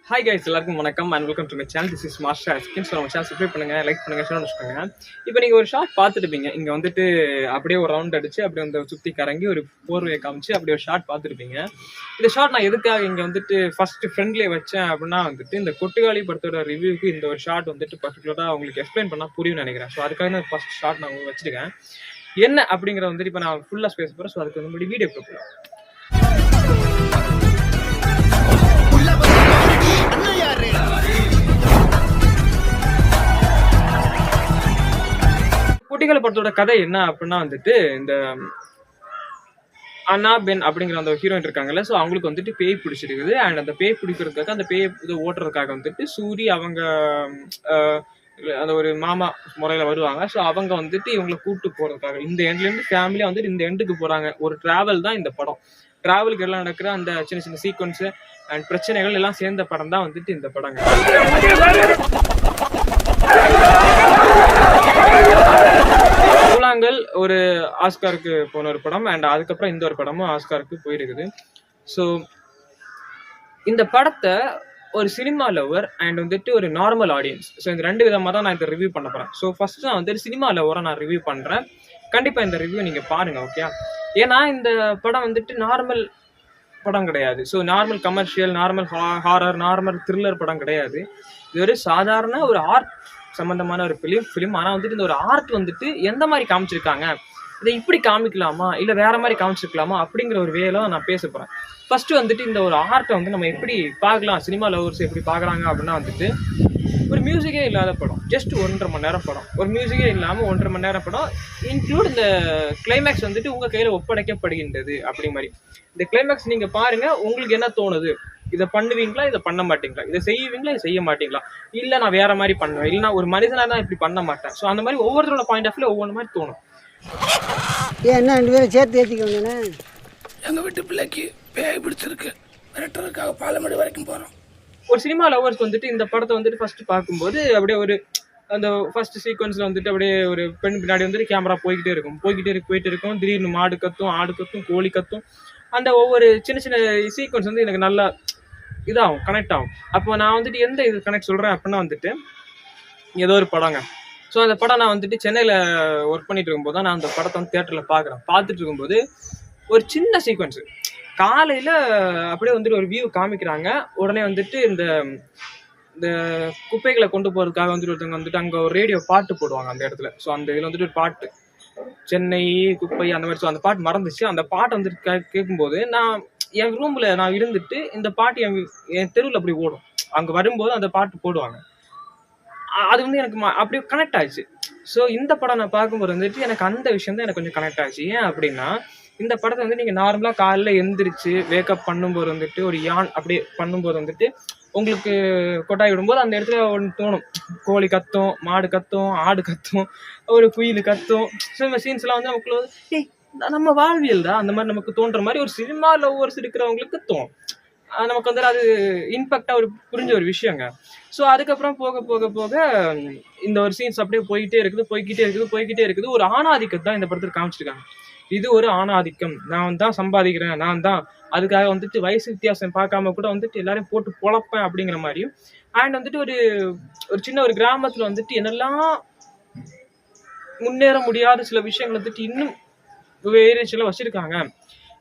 Hi guys, எல்லாருக்கும் வணக்கம் and welcome to my channel. This is master Askin. So நம்ம channel subscribe பண்ணுங்க, like பண்ணுங்க, ஷேர் வச்சுக்கோங்க. இப்போ நீங்கள் ஒரு ஷார்ட் பார்த்துருப்பீங்க. இங்கே வந்துட்டு அப்படியே ஒரு ரவுண்ட் அடிச்சு அப்படியே வந்து சுற்றி கறங்கி ஒரு போர்வையை காமிச்சு அப்படியே ஒரு ஷார்ட் பார்த்துருப்பீங்க. இந்த ஷார்ட் நான் எதுக்காக இங்கே வந்துட்டு ஃபர்ஸ்ட் ஃப்ரெண்ட்லேயே வச்சேன் அப்படின்னா வந்துட்டு இந்த கொட்டுக்காளி படத்தோட ரிவ்யூக்கு இந்த ஒரு ஷார்ட் வந்துட்டு பர்டிகுலராக உங்களுக்கு எக்ஸ்பிளைன் பண்ணால் புரியும்னு நினைக்கிறேன். ஸோ அதுக்காக நான் ஃபர்ஸ்ட் ஷார்ட் நான் வச்சிருக்கேன். என்ன அப்படிங்கிறத வந்துட்டு இப்போ நான் ஃபுல்லாக பேச போகிறேன். ஸோ அதுக்கு வந்து வீடியோ போகலாம். குட்டிகள் படத்தோட கதை என்ன அப்படின்னா வந்துட்டு இந்த அண்ணா பென் அப்படிங்கிற அந்த ஹீரோயின் இருக்காங்கல்ல. ஸோ அவங்களுக்கு வந்துட்டு பேய் பிடிச்சிருக்குது. அண்ட் அந்த பேய் பிடிக்கிறதுக்காக அந்த பேய் இது ஓட்டுறதுக்காக வந்துட்டு சூரி அவங்க அந்த ஒரு மாமா முறையில வருவாங்க. ஸோ அவங்க வந்துட்டு இவங்களை கூப்பிட்டு போறதுக்காக இந்த எண்ட்லேருந்து ஃபேமிலியா வந்துட்டு இந்த எண்டுக்கு போறாங்க. ஒரு டிராவல் தான் இந்த படம். டிராவலுக்கு எல்லாம் நடக்கிற அந்த சின்ன சின்ன சீக்வன்ஸ் அண்ட் பிரச்சனைகள் எல்லாம் சேர்ந்த படம் தான் வந்துட்டு இந்த படங்க. கூழாங்கல் ஒரு ஆஸ்காருக்கு போன ஒரு படம் அண்ட் அதுக்கப்புறம் இந்த ஒரு படமும் ஆஸ்காருக்கு போயிருக்குது. ஸோ இந்த படத்தை ஒரு சினிமா லவர் அண்ட் வந்துட்டு ஒரு நார்மல் ஆடியன்ஸ், ஸோ இந்த ரெண்டு விதமாக தான் நான் இதை ரிவ்யூ பண்ண போகிறேன். ஸோ ஃபர்ஸ்ட் நான் வந்துட்டு சினிமா லவரை நான் ரிவ்யூ பண்ணுறேன். கண்டிப்பாக இந்த ரிவ்யூ நீங்கள் பாருங்கள், ஓகே? ஏன்னா இந்த படம் வந்துட்டு நார்மல் படம் கிடையாது. So normal commercial, normal horror, normal thriller படம் கிடையாது. இது ஒரு சாதாரண ஒரு ஆர்ட் சம்பந்தமான ஒரு ஃபிலிம். ஆனால் வந்துட்டு இந்த ஒரு ஆர்ட் வந்துட்டு எந்த மாதிரி காமிச்சிருக்காங்க, இதை இப்படி காமிக்கலாமா இல்லை வேற மாதிரி காமிச்சிருக்கலாமா அப்படிங்கிற ஒரு வேலை நான் பேச போகிறேன். ஃபர்ஸ்ட் வந்துட்டு இந்த ஒரு ஆர்ட்டை வந்து நம்ம எப்படி பார்க்கலாம், சினிமா லவர்ஸ் எப்படி பார்க்குறாங்க அப்படின்னா வந்துட்டு ஒரு மியூசிக்கே இல்லாத படம், ஜஸ்ட் 1.5 மணி நேரம் படம், ஒரு மியூசிக்கே இல்லாமல் 1.5 மணி நேரம் படம். இன்க்ளூட் இந்த கிளைமேக்ஸ் வந்துட்டு உங்கள் கையில் ஒப்படைக்கப்படுகின்றது அப்படி மாதிரி. இந்த கிளைமேக்ஸ் நீங்கள் பாருங்கள், உங்களுக்கு என்ன தோணுது, இதை பண்ணுவீங்களா, இதை பண்ண மாட்டீங்களா, இதை செய்வீங்களா, இதை செய்ய மாட்டீங்களா, இல்லை நான் வேற மாதிரி பண்ணுவேன், இல்லைனா ஒரு மனிதனாக தான் இப்படி பண்ண மாட்டேன். ஸோ அந்த மாதிரி ஒவ்வொருத்தரோட பாயிண்ட் ஆஃப் வியூ ஒவ்வொரு மாதிரி தோணும். என்ன 2 பேரும் சேர்த்து ஏற்றிக்கோங்கண்ணே. எங்கள் வீட்டு பிள்ளைக்கு பேய் பிடிச்சிருக்கு, மிரட்டுறதுக்காக பாலமேடு வரைக்கும் போகிறோம். ஒரு சினிமா லவர்ஸ்க்கு வந்துட்டு இந்த படத்தை வந்துட்டு ஃபர்ஸ்ட் பார்க்கும்போது அப்படியே ஒரு அந்த ஃபர்ஸ்ட் சீக்வன்ஸில் வந்துட்டு அப்படியே ஒரு பெண் பின்னாடி வந்துட்டு கேமரா போய்கிட்டே இருக்கும். திடீர்னு மாடு கத்தும், ஆடு கத்தும், கோழி கத்தும். அந்த ஒவ்வொரு சின்ன சின்ன சீக்வன்ஸ் வந்து எனக்கு நல்லா இதாகும், கனெக்ட் ஆகும். அப்போ நான் வந்துட்டு எந்த இது கனெக்ட் சொல்கிறேன் அப்படின்னா வந்துட்டு ஏதோ ஒரு படங்க. ஸோ அந்த படம் நான் வந்துட்டு சென்னையில் ஒர்க் பண்ணிட்டு இருக்கும்போது தான் நான் அந்த படத்தை வந்து தியேட்டரில் பார்த்துட்டு இருக்கும்போது ஒரு சின்ன சீக்வன்ஸு காலையில் அப்படியே வந்துட்டு ஒரு வியூ காமிக்கிறாங்க. உடனே வந்துட்டு இந்த இந்த குப்பைகளை கொண்டு போகிறதுக்காக வந்துட்டு ஒருத்தவங்க வந்துட்டு அங்கே ஒரு ரேடியோ பாட்டு போடுவாங்க அந்த இடத்துல. ஸோ அந்த இதில் வந்துட்டு ஒரு பாட்டு, சென்னை குப்பை அந்த மாதிரி. ஸோ அந்த பாட்டு மறந்துச்சு. அந்த பாட்டு வந்துட்டு கேட்கும்போது நான் என் ரூமில் நான் இருந்துட்டு இந்த பாட்டு என் தெருவில் அப்படி ஓடும். அங்கே வரும்போது அந்த பாட்டு போடுவாங்க. அது வந்து எனக்கு அப்படியே கனெக்ட் ஆச்சு. ஸோ இந்த படம் நான் பார்க்கும்போது வந்துட்டு எனக்கு அந்த விஷயம் தான் எனக்கு கொஞ்சம் கனெக்ட் ஆச்சு. ஏன் அப்படின்னா இந்த படத்தை வந்து நீங்கள் நார்மலாக காலையில் எந்திரிச்சு வேக்கப் பண்ணும்போது வந்துட்டு ஒரு யான் அப்படியே பண்ணும்போது வந்துட்டு உங்களுக்கு கொட்டாய் விடும்போது அந்த இடத்துல ஒன்று தோணும், கோழி கத்தும், மாடு கத்தும், ஆடு கத்தும், ஒரு குயில் கத்தும். ஸோ இந்த சீன்ஸ்லாம் வந்து நமக்கு நம்ம வாழ்வியல் தான் அந்த மாதிரி நமக்கு தோன்ற மாதிரி ஒரு சினிமா லவ்வர்ஸ் இருக்கிறவங்களுக்கு தோணும். நமக்கு வந்து அது இம்பேக்டாக ஒரு புரிஞ்ச ஒரு விஷயங்க. ஸோ அதுக்கப்புறம் போக போக போக இந்த ஒரு சீன்ஸ் அப்படியே போய்கிட்டே இருக்குது. ஒரு ஆணாதிக்கத்தை தான் இந்த படத்தில் காமிச்சிருக்காங்க. இது ஒரு ஆணாதிக்கம், நான் தான் சம்பாதிக்கிறேன், நான் தான் அதுக்காக வந்துட்டு வயசு வித்தியாசம் பார்க்காம கூட வந்துட்டு எல்லாரையும் போட்டு பொழப்பேன் அப்படிங்கிற மாதிரியும். அண்ட் வந்துட்டு ஒரு ஒரு சின்ன ஒரு கிராமத்தில் வந்துட்டு என்னெல்லாம் முன்னேற முடியாத சில விஷயங்கள் வந்துட்டு இன்னும் வேரியேஷன்ல வச்சிருக்காங்க,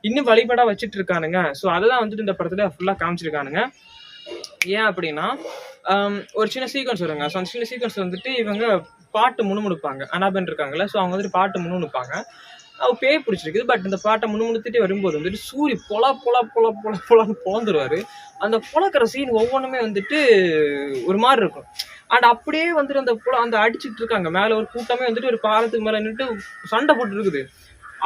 இன்னும் வழிபடா வச்சுட்டு இருக்கானுங்க. ஸோ அதெல்லாம் வந்துட்டு இந்த படத்துல ஃபுல்லாக காமிச்சிருக்கானுங்க. ஏன் அப்படின்னா ஒரு சின்ன சீக்வன்ஸ் வருங்க. ஸோ அந்த சின்ன சீக்வன்ஸ் வந்துட்டு இவங்க பாட்டு முணுமுணுப்பாங்க. அனாபன் இருக்காங்கல்ல, ஸோ அவங்க வந்துட்டு பாட்டு முணுமுணுப்பாங்க. அவர் பேய் பிடிச்சிருக்குது. பட் இந்த பாட்டை முணுமுணுத்துட்டே வரும்போது வந்துட்டு சூரி பொலன்னு பொழந்துருவாரு. அந்த பொழக்கிற சீன் ஒவ்வொன்றுமே வந்துட்டு ஒரு மாதிரி இருக்கும். அண்ட் அப்படியே வந்துட்டு அந்த அடிச்சுட்டு இருக்காங்க. மேலே ஒரு கூட்டமே வந்துட்டு ஒரு பாலத்துக்கு மேலே நின்றுட்டு சண்டை போட்டு இருக்குது.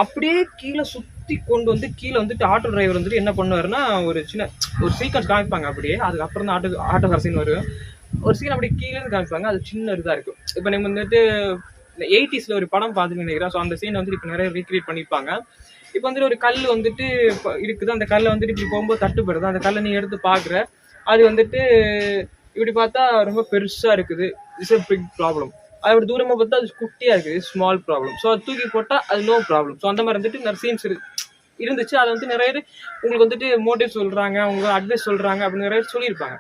அப்படியே கீழே சுற்றி கொண்டு வந்து கீழே வந்துட்டு ஆட்டோ டிரைவர் வந்துட்டு என்ன பண்ணுவாருன்னா ஒரு சின்ன ஒரு சீக்வன்ஸ் காமிப்பாங்க. அப்படியே அதுக்கப்புறம் தான் ஆட்டோக்கார சீன் வரும். ஒரு சீன் அப்படியே கீழே காமிப்பாங்க. அது சின்ன இதாக இருக்கும். இப்போ நீங்கள் வந்துட்டு இந்த 80s ஒரு படம் பார்த்துட்டு நினைக்கிறேன். ஸோ அந்த சீன் வந்துட்டு இப்போ நிறைய ரீக்ரியேட் பண்ணியிருப்பாங்க. இப்போ வந்துட்டு ஒரு கல் வந்துட்டு இருக்குது. அந்த கல்லை வந்துட்டு இப்படி போகும்போது தட்டுப்படுது. அந்த கல்லை நீ எடுத்து பார்க்குற, அது வந்துட்டு இப்படி பார்த்தா ரொம்ப பெருசாக இருக்குது. It's a big problem. அதோட தூரமாக பார்த்தா அது குட்டியாக இருக்குது, ஸ்மால் ப்ராப்ளம். ஸோ அது தூக்கி போட்டால் அது நோ ப்ராப்ளம். ஸோ அந்த மாதிரி வந்துட்டு நிறைய சீன்ஸ் இருந்துச்சு. அதை வந்து நிறைய உங்களுக்கு வந்துட்டு மோட்டிவ் சொல்கிறாங்க, அவங்க அட்வைஸ் சொல்கிறாங்க அப்படின்னு நிறைய சொல்லியிருப்பாங்க.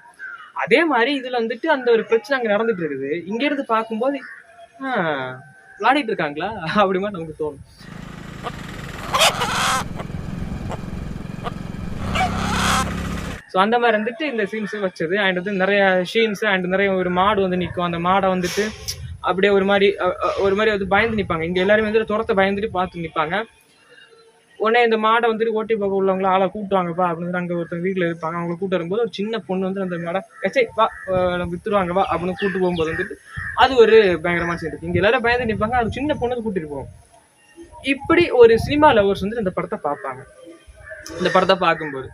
அதே மாதிரி இதுல வந்துட்டு அந்த ஒரு பிரச்சனை அங்க நடந்துட்டு இருக்குது. இங்க இருந்து பார்க்கும்போது விளையாடிட்டு இருக்காங்களா அப்படி மாதிரி நமக்கு தோணும். ஸோ அந்த மாதிரி வந்துட்டு இந்த சீன்ஸ் வச்சது. அண்ட் வந்து நிறைய ஷீன்ஸ் அண்ட் நிறைய ஒரு மாடு வந்து நிற்கும். அந்த மாடை வந்துட்டு அப்படியே ஒரு மாதிரி வந்து பயந்து நிற்பாங்க. இங்கே எல்லாருமே வந்துட்டு துரத்தை பயந்துட்டு பார்த்து நிற்பாங்க. உடனே இந்த மாடை வந்துட்டு ஓட்டி பார்க்க உள்ளவங்கள ஆளை கூப்பிட்டுவாங்கப்பா அப்படின்னு அங்கே ஒருத்தவங்க வீட்டில் இருப்பாங்க. அவங்களை கூப்பிட்டு வரும்போது ஒரு சின்ன பொண்ணு வந்து அந்த மாடை வா வித்துருவாங்க வா அப்படின்னு கூப்பிட்டு போகும்போது வந்துட்டு அது ஒரு பயங்கரமான சீன் இருக்கு. இங்கே எல்லாரும் பயந்து நிற்பாங்க. அது சின்ன பொண்ணு கூட்டிட்டு போவோம். இப்படி ஒரு சினிமா லவர்ஸ் வந்து இந்த படத்தை பார்ப்பாங்க. இந்த படத்தை பார்க்கும்போது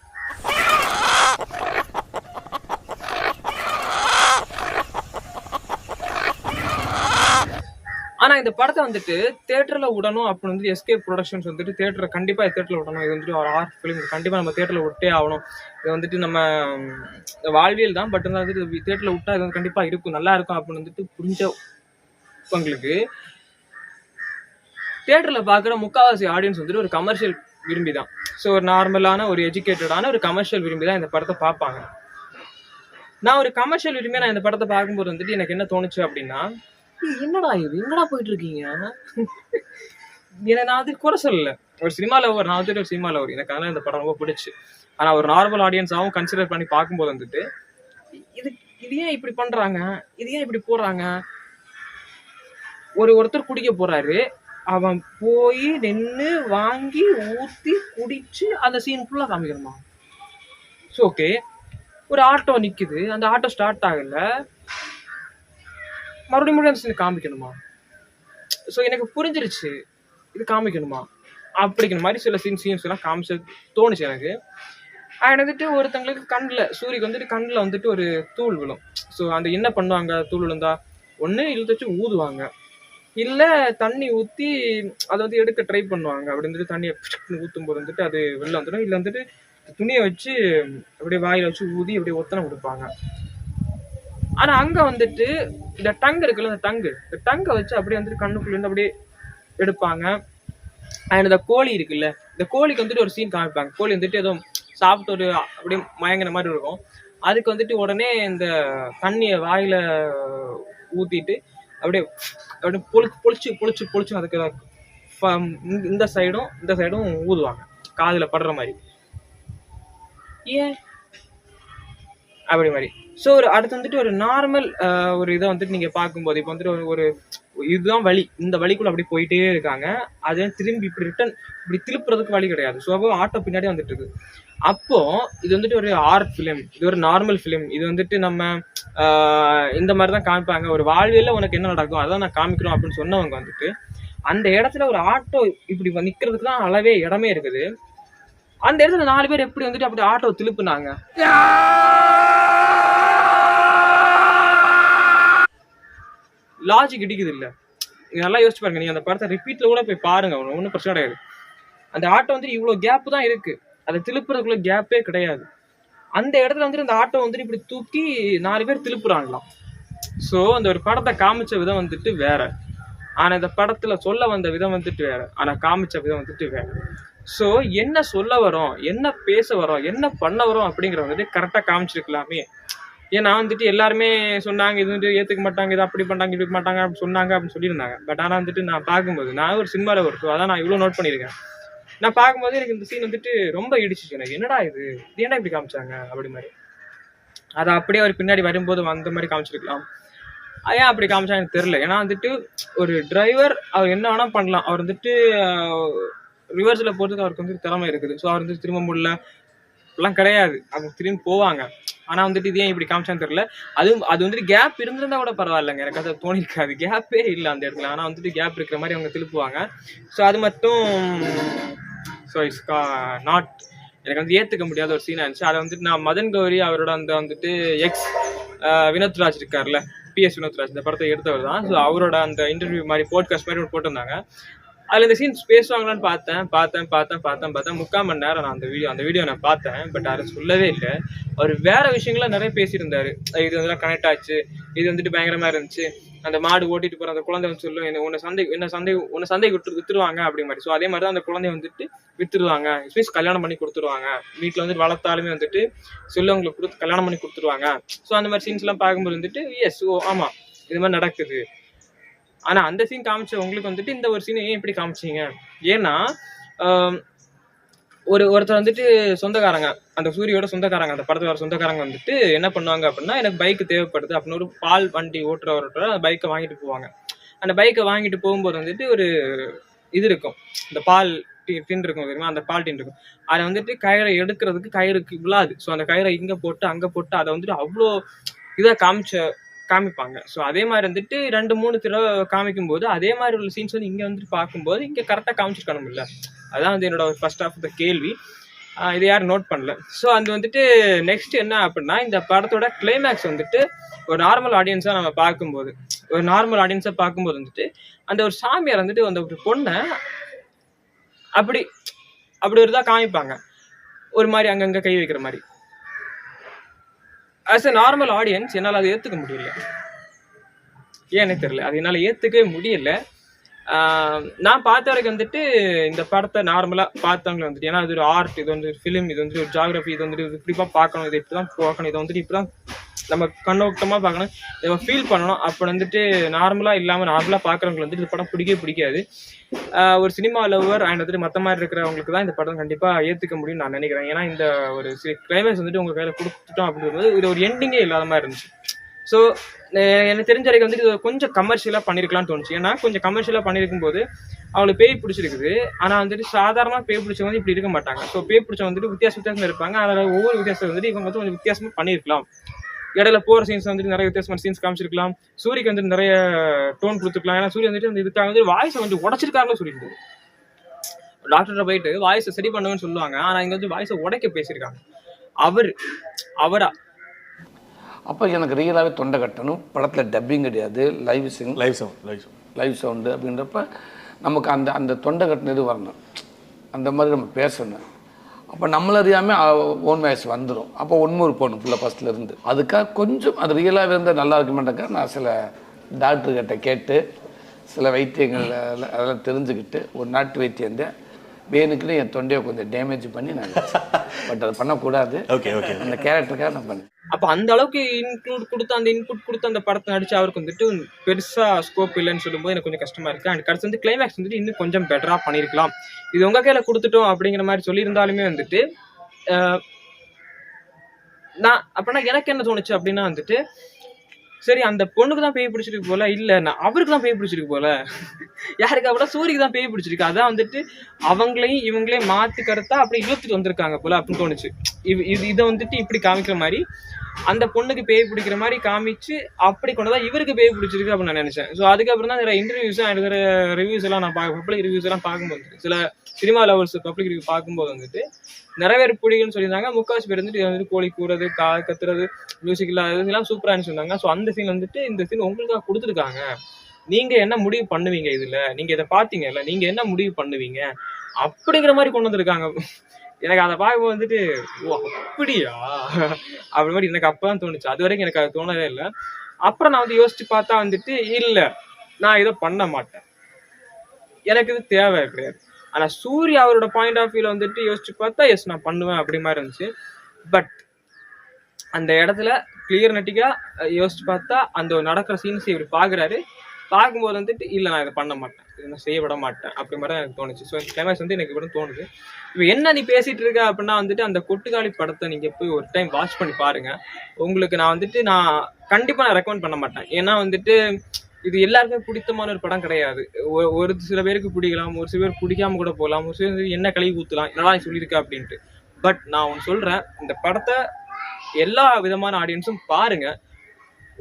ஆனா இந்த படத்தை வந்துட்டு தியேட்டர்ல விடணும் அப்படின்னு வந்து எஸ்கே ப்ரொடக்ஷன்ஸ் வந்துட்டு கண்டிப்பா தியேட்டர்ல விடணும். இது வந்துட்டு ஒரு ஆர்ட் ஃபிலிம், கண்டிப்பா நம்ம தியேட்டர்ல விட்டே ஆகணும். இது வந்துட்டு நம்ம வாழ்வியல் தான், பட் வந்துட்டு தியேட்டர்ல விட்டா இது வந்து கண்டிப்பா இருக்கும், நல்லா இருக்கும் அப்படின்னு வந்துட்டு புரிஞ்சவங்களுக்கு தியேட்டர்ல பாக்குற முக்காவாசி ஆடியன்ஸ் வந்துட்டு ஒரு கமர்ஷியல் விரும்பி தான். ஸோ ஒரு நார்மலான ஒரு எஜுகேட்டடான ஒரு கமர்ஷியல் விரும்பி தான் இந்த படத்தை பார்ப்பாங்க. நான் ஒரு கமர்ஷியல் விரும்பி நான் இந்த படத்தை பார்க்கும்போது வந்துட்டு எனக்கு என்ன தோணுச்சு அப்படின்னா, என்னடா இது எங்கடா போயிட்டு இருக்கீங்க? நான் அது கூட சொல்லல, ஒரு சினிமா லவர், நான் வந்துட்டு ஒரு சினிமா லவர், எனக்கு அதனால இந்த படம் ரொம்ப பிடிச்சு. ஆனா ஒரு நார்மல் ஆடியன்ஸாவும் கன்சிடர் பண்ணி பார்க்கும்போது வந்துட்டு இது ஏன் இப்படி பண்றாங்க, இது ஏன் இப்படி போடுறாங்க? ஒருத்தர் குடிக்க போறாரு, அவன் போய் நின்று வாங்கி ஊத்தி குடிச்சு அந்த சீன் ஃபுல்லா காமிக்கணுமா? ஸோ ஓகே, ஒரு ஆட்டோ நிக்குது, அந்த ஆட்டோ ஸ்டார்ட் ஆகல, மறுபடியும் அந்த சீன் காமிக்கணுமா? ஸோ எனக்கு புரிஞ்சிருச்சு, இது காமிக்கணுமா அப்படிங்கிற மாதிரி சில சீன்ஸ் எல்லாம் காமிச்ச தோணுச்சு எனக்கு. அண்ட் வந்துட்டு ஒருத்தங்களுக்கு கண்ணில், சூரியக்கு வந்துட்டு கண்ணில் வந்துட்டு ஒரு தூள் விழும். ஸோ அந்த என்ன பண்ணுவாங்க, தூள் விழுந்தா ஒன்று இழுத்து வச்சு ஊதுவாங்க, இல்லை தண்ணி ஊற்றி அதை வந்து எடுக்க ட்ரை பண்ணுவாங்க. அப்படி வந்துட்டு தண்ணியை ஊற்றும் போது வந்துட்டு அது வெளில வந்துடும். இல்லை வந்துட்டு துணியை வச்சு அப்படியே வாயில் வச்சு ஊதி அப்படியே ஒத்தனை கொடுப்பாங்க. ஆனால் அங்கே வந்துட்டு இந்த டங்கு இருக்குல்ல, இந்த டங்கை வச்சு அப்படியே வந்துட்டு கண்ணுக்குள்ளேருந்து அப்படியே எடுப்பாங்க. அண்ட் இந்த கோழி இருக்குல்ல, இந்த கோழிக்கு வந்துட்டு ஒரு சீன் காமிப்பாங்க. கோழி வந்துட்டு ஏதோ சாப்பிட்டு ஒரு அப்படியே மயங்கிற மாதிரி இருக்கும். அதுக்கு வந்துட்டு உடனே இந்த தண்ணியை வாயில ஊத்திட்டு அப்படியே பொழிச்சு அதுக்கு இந்த சைடும் ஊதுவாங்க, காதுல படுற மாதிரி. ஏன் அப்படி மாதிரி? ஸோ ஒரு அடுத்து வந்துட்டு ஒரு நார்மல் ஒரு இதை வந்துட்டு நீங்க பார்க்கும்போது இப்போ வந்துட்டு ஒரு இதுதான் வழி, இந்த வழிக்குள்ள அப்படி போயிட்டே இருக்காங்க. அது திரும்பி இப்படி ரிட்டர்ன் இப்படி திருப்புறதுக்கு வழி கிடையாது. ஸோ அப்போ ஆட்டோ பின்னாடி வந்துட்டு இருக்கு. அப்போ இது வந்துட்டு ஒரு ஆர்ட் ஃபிலிம், இது ஒரு நார்மல் ஃபிலிம். இது வந்துட்டு நம்ம இந்த மாதிரி தான் காமிப்பாங்க. ஒரு வாழ்வியல்ல உனக்கு என்ன நடக்கும் அதான் நான் காமிக்கிறோம் அப்படின்னு சொன்னவங்க வந்துட்டு அந்த இடத்துல ஒரு ஆட்டோ இப்படி நிக்கிறதுக்கு தான் அளவே இடமே இருக்குது. அந்த இடத்துல 4 பேர் எப்படி வந்துட்டு அப்படி ஆட்டோ திருப்புனாங்க? லாஜிக் இடிக்குது இல்ல? நல்லா யோசிச்சு பாருங்க. நீங்க அந்த படத்தை ரிப்பீட்ல கூட போய் பாருங்க, ஒன்றும் பிரச்சனை கிடையாது. அந்த ஆட்டோ வந்துட்டு இவ்வளவு கேப் தான் இருக்கு, அதை திருப்புறதுக்குள்ள கேப்பே கிடையாது. அந்த இடத்துல வந்துட்டு அந்த ஆட்டோ வந்துட்டு இப்படி தூக்கி 4 பேர் திருப்புறாங்களாம். ஸோ அந்த ஒரு படத்தை காமிச்ச விதம் வந்துட்டு வேற, ஆனா இந்த படத்துல சொல்ல வந்த விதம் வந்துட்டு வேற, ஆனா காமிச்ச விதம் வந்துட்டு வேற. ஸோ என்ன சொல்ல வரோம், என்ன பேச வரோம், என்ன பண்ண வரோம் அப்படிங்கிற வந்துட்டு கரெக்டா காமிச்சிருக்கலாமே. ஏன்னா வந்துட்டு எல்லாருமே சொன்னாங்க இது வந்து ஏத்துக்க மாட்டாங்க, இது அப்படி பண்ணாங்க இப்படி மாட்டாங்க அப்படின்னு சொன்னாங்க அப்படின்னு சொல்லியிருந்தாங்க. பட் ஆனா வந்துட்டு நான் பார்க்கும்போது, நான் ஒரு சினிமாவில் ஒரு அதான் நான் இவ்வளோ நோட் பண்ணியிருக்கேன். நான் பார்க்கும்போது எனக்கு இந்த சீன் வந்துட்டு ரொம்ப இடிச்சிச்சு. எனக்கு என்னடா இது ஏன்டா இப்படி காமிச்சாங்க அப்படி மாதிரி. அதை அப்படியே அவர் பின்னாடி வரும்போது அந்த மாதிரி காமிச்சிருக்கலாம். ஏன் அப்படி காமிச்சா எனக்கு தெரியல. ஏன்னா வந்துட்டு ஒரு டிரைவர் அவர் என்ன வேணா பண்ணலாம், அவர் வந்துட்டு ரிவர்ஸ்ல போறதுக்கு அவருக்கு வந்து திறமை இருக்குது. ஸோ அவர் வந்து திரும்ப முடியல எல்லாம் கிடையாது, அவங்க திரும்பி போவாங்க. ஆனா வந்துட்டு இது ஏன் இப்படி காமிச்சான்னு தெரியல. அது வந்துட்டு கேப் இருந்திருந்தா கூட பரவாயில்லைங்க, எனக்கு அதை தோணிருக்காது. கேப்பே இல்லை அந்த இடத்துல, ஆனா வந்துட்டு கேப் இருக்கிற மாதிரி அவங்க திருப்புவாங்க. ஸோ அது மட்டும் ஸோ இட்ஸ் நாட், எனக்கு வந்து ஏற்றுக்க முடியாத ஒரு சீனாக இருந்துச்சு. அதை வந்துட்டு நான் மதன் கௌரி அவரோட அந்த வந்துட்டு வினோத்ராஜ் இருக்கார்ல, PS வினோத்ராஜ், இந்த படத்தை எடுத்தவர் தான். ஸோ அவரோட அந்த இன்டர்வியூ மாதிரி போட்காஸ்ட் மாதிரி போட்டிருந்தாங்க. அதில் இந்த சீன்ஸ் பேசுவாங்களான்னு பார்த்தேன். 3/4 மணி நேரம் நான் அந்த வீடியோ நான் பார்த்தேன். பட் அதை சொல்லவே இல்லை. அவர் வேற விஷயங்கள்லாம் நிறைய பேசியிருந்தாரு. இது வந்து கனெக்ட் ஆச்சு, இது வந்துட்டு பயங்கரமா இருந்துச்சு, அந்த மாடு ஓட்டிட்டு போற அந்த குழந்தை வந்து சொல்லும் உன்னை சந்தை வித்துருவாங்க அப்படி மாதிரி. ஸோ அதே மாதிரி தான் அந்த குழந்தைய வந்துட்டு வித்துருவாங்க, மீன்ஸ் கல்யாணம் பண்ணி கொடுத்துருவாங்க. வீட்டில் வந்துட்டு வளர்த்தாலுமே வந்துட்டு சொல்லவங்களுக்கு கொடுத்து கல்யாணம் பண்ணி கொடுத்துருவாங்க. ஸோ அந்த மாதிரி சீன்ஸ் எல்லாம் பார்க்கும்போது வந்துட்டு எஸ் ஓ ஆமா இது மாதிரி நடக்குது. ஆனா அந்த சீன் காமிச்ச உங்களுக்கு வந்துட்டு இந்த ஒரு சீனை ஏன் இப்படி காமிச்சீங்க? ஏன்னா ஒருத்தர் வந்துட்டு சொந்தக்காரங்க, அந்த சூரியோட சொந்தக்காரங்க, அந்த படத்துல வர சொந்தக்காரங்க வந்துட்டு என்ன பண்ணுவாங்க அப்படின்னா, எனக்கு பைக் தேவைப்படுது அப்படின்னு ஒரு பால் வண்டி ஓட்டுறவர்கிட்ட பைக்கை வாங்கிட்டு போவாங்க. அந்த பைக்கை வாங்கிட்டு போகும்போது வந்துட்டு ஒரு இது இருக்கும், இந்த பால் டின் இருக்கும் தெரியுமா, அந்த பால் டின் இருக்கும். அதை வந்துட்டு கயிறை எடுக்கிறதுக்கு கயிறுக்கு விழாது. ஸோ அந்த கயிறை இங்கே போட்டு அங்கே போட்டு அதை வந்துட்டு அவ்வளோ இதாக காமிப்பாங்க. ஸோ அதே மாதிரி வந்துட்டு 2-3 தடவை காமிக்கும் போது அதே மாதிரி உள்ள சீன்ஸ் வந்து இங்கே வந்துட்டு பார்க்கும்போது இங்கே கரெக்டாக காமிச்சிருக்கணும் இல்லை? அதான் வந்து என்னோட ஃபர்ஸ்ட் ஆஃப் த கேள்வி. இது யாரும் நோட் பண்ணல. ஸோ அது வந்துட்டு நெக்ஸ்ட் என்ன அப்படின்னா, இந்த படத்தோட கிளைமேக்ஸ் வந்துட்டு ஒரு நார்மல் ஆடியன்ஸாக நம்ம பார்க்கும்போது வந்துட்டு அந்த ஒரு சாமியார் வந்துட்டு அந்த ஒரு பொண்ணை அப்படி ஒரு இதாக காமிப்பாங்க, ஒரு மாதிரி அங்கங்கே கை வைக்கிற மாதிரி. ஆஸ் எ நார்மல் ஆடியன்ஸ் என்னால் அதை ஏற்றுக்க முடியல. ஏன்னு தெரியல, அது என்னால் ஏற்றுக்கவே முடியல. நான் பார்த்த வரைக்கும் வந்துட்டு இந்த படத்தை நார்மலாக பார்த்தவங்களை வந்துட்டு, ஏன்னா அது ஒரு ஆர்ட், இது வந்து ஒரு ஃபிலிம், இது வந்து ஒரு ஜியாகிரபி, இது வந்துட்டு இது இப்படிப்பா பார்க்கணும், இது இப்படி தான் பார்க்கணும், இதை வந்துட்டு இப்படி தான் நம்ம கண்ணோட்டமாக பார்க்கணும், இதை ஃபீல் பண்ணணும். அப்போ வந்துட்டு நார்மலாக பார்க்குறவங்களுக்கு வந்துட்டு இந்த படம் பிடிக்காது. ஒரு சினிமா லவர் அண்ட் வந்துட்டு மற்ற மாதிரி இருக்கிறவங்களுக்கு தான் இந்த படம் கண்டிப்பாக ஏற்றுக்க முடியும்னு நான் நினைக்கிறேன். ஏன்னா இந்த ஒரு கிளைமேக்ஸ் வந்துட்டு உங்கள் கையில் கொடுத்துட்டோம் அப்படின்றது இது ஒரு எண்டிங்கே இல்லாத மாதிரி இருந்துச்சு. ஸோ எனக்கு தெரிஞ்ச வரைக்கும் வந்துட்டு இது கொஞ்சம் கமர்ஷியலாக பண்ணியிருக்கலாம்னு தோணுச்சு. ஏன்னா கொஞ்சம் கமர்ஷியலாக பண்ணியிருக்கும் போது அவங்களுக்கு பேய் பிடிச்சிருக்குது. ஆனால் வந்துட்டு சாதாரணமாக பேய் பிடிச்சவங்க வந்து இப்படி இருக்க மாட்டாங்க. ஸோ பேய் பிடிச்சவங்க வந்துட்டு வித்தியாசமாக இருப்பாங்க. அதில் ஒவ்வொரு வித்தியாசம் வந்துட்டு இவங்க வந்து கொஞ்சம் வித்தியாசமாக பண்ணியிருக்கலாம். இடையில போகிற சீன்ஸ் வந்துட்டு நிறைய வித்தியாசமான சீன்ஸ் காமிச்சிருக்கலாம். சூரிக்கு வந்துட்டு நிறைய டோன் கொடுத்துருக்கலாம். ஏன்னா சூரிய வந்துட்டு இதுக்காக வந்து வாய்ஸை வந்து உடைச்சிருக்காருன்னு சொல்லிட்டு டாக்டர்கிட்ட போயிட்டு வாய்ஸை சரி பண்ணுவேன்னு சொல்லுவாங்க. ஆனால் இங்கே வந்து வாய்ஸை உடைக்க பேசியிருக்காங்க. அவரா அப்போ எனக்கு ரியலாகவே தொண்டை கட்டணும். படத்தில் டப்பிங் கிடையாது, லைவ் சவுண்டு அப்படின்றப்ப நமக்கு அந்த தொண்டை கட்டினது வரணும், அந்த மாதிரி நம்ம பேசணும். அப்போ நம்மள அறியாமல் ஓன் வாய்ஸ் வந்துடும். அப்போ ஒன்மூர் போகணும் ஃபுல்லாக ஃபஸ்ட்லேருந்து. அதுக்காக கொஞ்சம் அது ரியலாகவே இருந்தால் நல்லா இருக்குமாட்டக்கா நான் சில டாக்டர்கிட்ட கேட்டு சில வைத்தியங்கள் அதெல்லாம் தெரிஞ்சுக்கிட்டு ஒரு நாட்டு வைத்தியம் வேணுக்குன்னு என் தொண்டையை கொஞ்சம் டேமேஜ் பண்ணி நான் பட் அது பண்ணக்கூடாது. அந்த கேரக்டருக்காக நான் பண்ணேன். அப்போ அந்த அளவுக்கு இன்புட் கொடுத்து அந்த படத்தை நடிச்சு அவருக்கு வந்துட்டு பெருசா ஸ்கோப் இல்லைன்னு சொல்லும்போது எனக்கு கொஞ்சம் கஷ்டமா இருக்கு. அண்ட் கடைசி வந்து கிளைமேக்ஸ் வந்துட்டு இன்னும் கொஞ்சம் பெட்டரா பண்ணிருக்கலாம். இது உங்க கையில கொடுத்துட்டோம் அப்படிங்கிற மாதிரி சொல்லியிருந்தாலுமே வந்துட்டு எனக்கு என்ன தோணுச்சு அப்படின்னா வந்துட்டு, சரி அந்த பொண்ணுக்கு தான் பேய் பிடிச்சிருக்கு போல, இல்ல நான் அவருக்கு தான் பேய் பிடிச்சிருக்கு போல, யாருக்கு அப்படின்னா சூரிக்கு தான் பேய் பிடிச்சிருக்கு, அதான் வந்துட்டு இவங்களையும் மாத்து கருத்தா அப்படி இழுத்துட்டு வந்திருக்காங்க போல அப்படின்னு தோணுச்சு. இதை வந்துட்டு இப்படி காமிக்கிற மாதிரி அந்த பொண்ணுக்கு பேய் பிடிக்கிற மாதிரி காமிச்சு அப்படி கொண்டுதான் இவருக்கு பேய் பிடிச்சிருக்கு அப்படின்னு நான் நினைச்சேன். ஸோ அதுக்கப்புறம் தான் நிறைய இன்டர்வியூஸ் இருக்கிற ரிவ்யூஸ் எல்லாம் நான் பப்ளிக் ரிவ்யூஸ் எல்லாம் பார்க்கும்போது, சில சினிமா லவர்ஸ் பப்ளிக் ரிவ்யூ பார்க்கும்போது வந்துட்டு நிறைய பேர் பிடிக்குன்னு சொல்லியிருந்தாங்க. முக்காசு பேர் வந்துட்டு வந்துட்டு கோழி கூறது, கத்துறது, மியூசிக் இல்லாத இதெல்லாம் சூப்பரானு சொன்னாங்க. ஸோ அந்த சீன் வந்துட்டு இந்த சீன் உங்களுக்காக கொடுத்துருக்காங்க, நீங்க என்ன முடிவு பண்ணுவீங்க, இதுல நீங்க இதை பாத்தீங்கல்ல, நீங்க என்ன முடிவு பண்ணுவீங்க அப்படிங்கிற மாதிரி கொண்டு வந்திருக்காங்க. எனக்கு அதை பார்க்கும்போது வந்துட்டு ஓ அப்படியா அப்படி மாதிரி எனக்கு அப்பதான் தோணுச்சு. அது வரைக்கும் எனக்கு அது தோணவே இல்லை. அப்புறம் நான் வந்து யோசிச்சு பார்த்தா வந்துட்டு இல்ல, நான் இதை பண்ண மாட்டேன், எனக்கு இது தேவை கிடையாது. ஆனா சூர்யா அவரோட பாயிண்ட் ஆஃப் வியூல வந்துட்டு யோசிச்சு பார்த்தா எஸ் நான் பண்ணுவேன் அப்படி மாதிரி இருந்துச்சு. பட் அந்த இடத்துல கிளியர் நட்டிக்கா யோசிச்சு பார்த்தா அந்த நடக்கிற சீன்ஸ் இவர் பாக்குறாரு, பார்க்கும்போது வந்துட்டு இல்லை நான் இதை பண்ண மாட்டேன், இதை நான் செய்ய விட மாட்டேன் அப்படி மாதிரி எனக்கு தோணுச்சு. ஸோ கிளைமேக்ஸ் வந்து எனக்கு இப்படி தோணுது. இப்போ என்ன நீ பேசிட்டு இருக்க அப்படின்னா வந்துட்டு அந்த கொட்டுக்காளி படத்தை நீங்க போய் ஒரு டைம் வாட்ச் பண்ணி பாருங்க. உங்களுக்கு நான் கண்டிப்பா நான் ரெக்கமெண்ட் பண்ண மாட்டேன். ஏன்னா வந்துட்டு இது எல்லாருக்குமே பிடித்தமான ஒரு படம் கிடையாது. ஒரு சில பேருக்கு பிடிக்கலாம், ஒரு சில பேர் பிடிக்காம கூட போகலாம், ஒரு சில பேர் என்ன கழுவி ஊற்றலாம், என்னடா சொல்லியிருக்கா அப்படின்ட்டு. பட் நான் ஒன்று சொல்றேன், இந்த படத்தை எல்லா விதமான ஆடியன்ஸும் பாருங்க,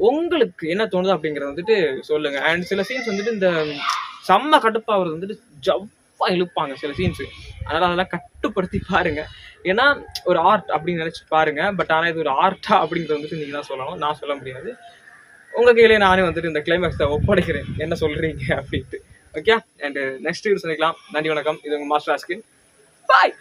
உங்களுக்கு என்ன தோணுது அப்படிங்கறத வந்துட்டு சொல்லுங்க. அண்ட் சில சீன்ஸ் வந்துட்டு இந்த செம்ம கடுப்பாவது வந்துட்டு ஜவ்வா இழுப்பாங்க சில சீன்ஸ், அதனால அதெல்லாம் கட்டுப்படுத்தி பாருங்க. ஏன்னா ஒரு ஆர்ட் அப்படின்னு நினைச்சு பாருங்க. பட் ஆனா இது ஒரு ஆர்ட்டா அப்படிங்கறது வந்துட்டு நீங்க தான் சொல்லணும், நான் சொல்ல முடியாது. உங்க கையிலே நானே வந்துட்டு இந்த கிளைமேக்ஸ் தான் ஒப்படைக்கிறேன், என்ன சொல்றீங்க அப்படின்ட்டு. ஓகே, அண்ட் நெக்ஸ்ட் வீடியோ சந்திக்கலாம். நன்றி, வணக்கம். இது உங்க மாஸ்டர் ஆஸ்கின். பாய்.